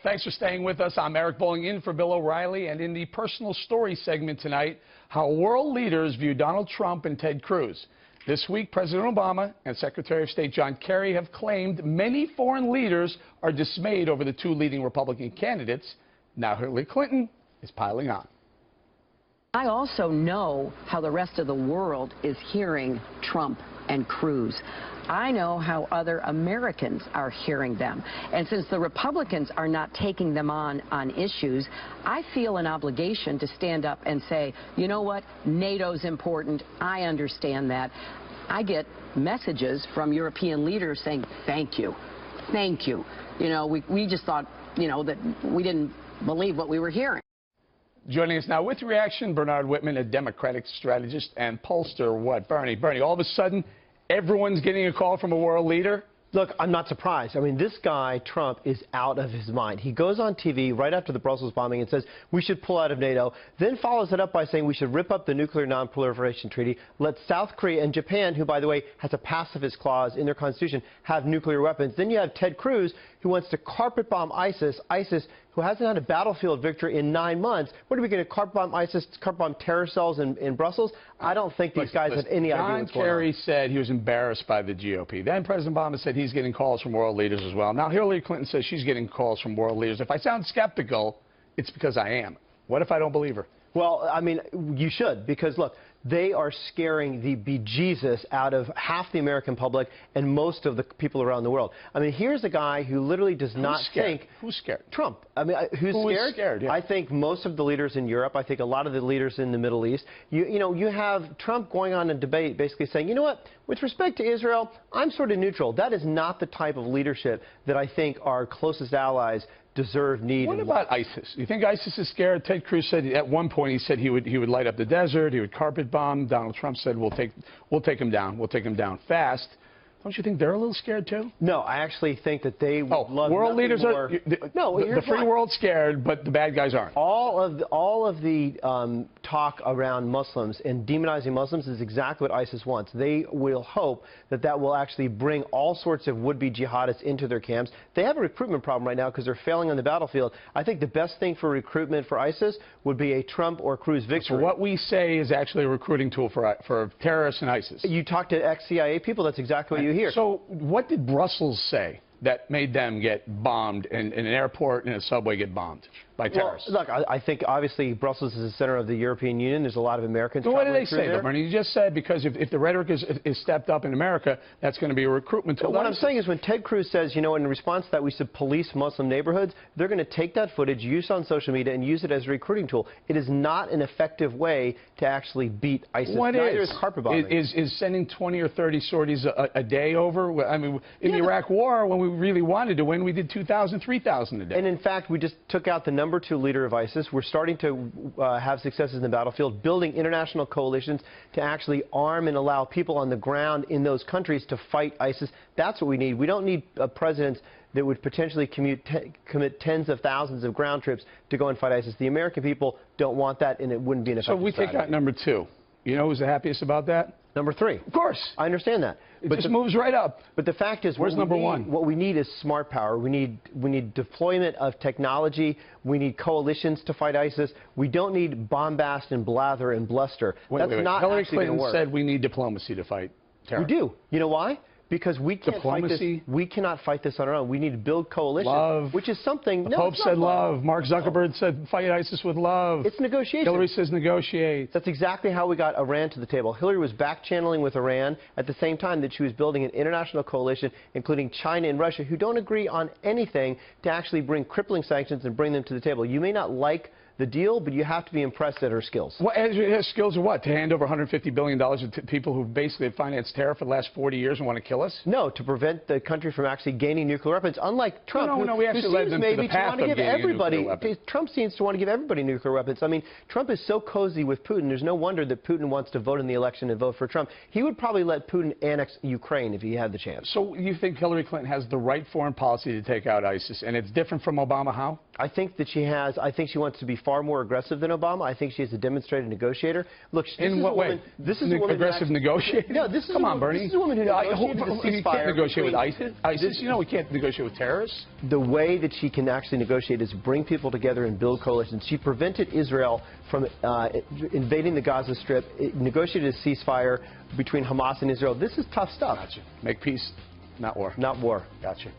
Thanks for staying with us. I'm Eric Bowling in for Bill O'Reilly, and in the personal story segment tonight, how world leaders view Donald Trump and Ted Cruz. This week, President Obama and Secretary of State John Kerry have claimed many foreign leaders are dismayed over the two leading Republican candidates. Now Hillary Clinton is piling on. I also know how the rest of the world is hearing Trump and Cruz. I know how other Americans are hearing them. And since the Republicans are not taking them on issues, I feel an obligation to stand up and say, you know what, NATO's important. I understand that. I get messages from European leaders saying, thank you. Thank you. You know, we just thought, you know, that we didn't believe what we were hearing. Joining us now with reaction, Bernard Whitman, a Democratic strategist and pollster. What, Bernie, all of a sudden, everyone's getting a call from a world leader? Look, I'm not surprised. I mean, this guy, Trump, is out of his mind. He goes on TV right after the Brussels bombing and says we should pull out of NATO, then follows it up by saying we should rip up the Nuclear Non-Proliferation Treaty, let South Korea and Japan, who, by the way, has a pacifist clause in their constitution, have nuclear weapons. Then you have Ted Cruz, who wants to carpet bomb ISIS, who hasn't had a battlefield victory in 9 months. What are we going to carpet bomb ISIS, carpet bomb terror cells in Brussels? I don't think these guys have any idea what's going on. John Kerry said he was embarrassed by the GOP. Then President Obama said he's getting calls from world leaders as well. Now Hillary Clinton says she's getting calls from world leaders. If I sound skeptical, it's because I am. What if I don't believe her? Well, I mean, you should, because, look, they are scaring the bejesus out of half the American public and most of the people around the world. I mean, here's a guy who literally does not think... Who's scared? Trump. I mean, who's scared? Is scared, yeah. I think most of the leaders in Europe. I think a lot of the leaders in the Middle East. You know, you have Trump going on a debate basically saying, you know what, with respect to Israel, I'm sort of neutral. That is not the type of leadership that I think our closest allies deserve, need. What about ISIS? You think ISIS is scared? Ted Cruz said at one point he would light up the desert, he would carpet bomb. Donald Trump said we'll take him down. We'll take him down fast. Don't you think they're a little scared too? No, I actually think that they would love world leaders more. The free world's scared, but the bad guys aren't. All of the talk around Muslims and demonizing Muslims is exactly what ISIS wants. They will hope that that will actually bring all sorts of would-be jihadists into their camps. They have a recruitment problem right now because they're failing on the battlefield. I think the best thing for recruitment for ISIS would be a Trump or Cruz victory. So what we say is actually a recruiting tool for terrorists and ISIS. You talk to ex-CIA people, that's exactly what you hear. So what did Brussels say that made them get bombed and an airport and a subway get bombed by terrorists? Well, look, I think obviously Brussels is the center of the European Union. There's a lot of Americans. So what did they say, though, Bernie? You just said because if the rhetoric is stepped up in America, that's going to be a recruitment tool. What I'm saying is when Ted Cruz says, you know, in response to that we should police Muslim neighborhoods, they're going to take that footage, use it on social media, and use it as a recruiting tool. It is not an effective way to actually beat ISIS. Neither is carpet bombing. Is sending 20 or 30 sorties a day over? I mean, in the Iraq War, when we really wanted to win, we did 2,000, 3,000 a day. And in fact, we just took out the #2 leader of ISIS. We're starting to have successes in the battlefield, building international coalitions to actually arm and allow people on the ground in those countries to fight ISIS. That's what we need. We don't need presidents that would potentially commit tens of thousands of ground troops to go and fight ISIS. The American people don't want that, and it wouldn't be an effective So we take out #2. You know who's the happiest about that? #3. Of course. I understand that. It just moves right up. But the fact is, where's #1? What we need is smart power. We need deployment of technology. We need coalitions to fight ISIS. We don't need bombast and blather and bluster. That's not Hillary actually going to work. Clinton said we need diplomacy to fight terror. We do. You know why? Because we can't fight this. We cannot fight this on our own. We need to build coalitions, love. Which is something. The Pope said love. Mark Zuckerberg said fight ISIS with love. It's negotiation. Hillary says negotiate. That's exactly how we got Iran to the table. Hillary was back-channeling with Iran at the same time that she was building an international coalition, including China and Russia, who don't agree on anything to actually bring crippling sanctions and bring them to the table. You may not like the deal, but you have to be impressed at her skills. Well, her skills are what? To hand over $150 billion to people who basically have financed terror for the last 40 years and want to kill us? No, to prevent the country from actually gaining nuclear weapons. Unlike Trump, no, we actually led them to the path of gaining nuclear weapons. Trump seems to want to give everybody nuclear weapons. I mean, Trump is so cozy with Putin. There's no wonder that Putin wants to vote in the election and vote for Trump. He would probably let Putin annex Ukraine if he had the chance. So you think Hillary Clinton has the right foreign policy to take out ISIS, and it's different from Obama? How? I think that she has. I think she wants to be far more aggressive than Obama. I think she's a demonstrated negotiator. Look, in what way? This is a woman aggressive negotiator. No, this is Come on, Bernie. This is a woman who negotiated a ceasefire. You can't negotiate with between- ISIS. You know we can't negotiate with terrorists. The way that she can actually negotiate is bring people together and build coalitions. She prevented Israel from invading the Gaza Strip, negotiated a ceasefire between Hamas and Israel. This is tough stuff. Gotcha. Make peace, not war. Not war. Gotcha.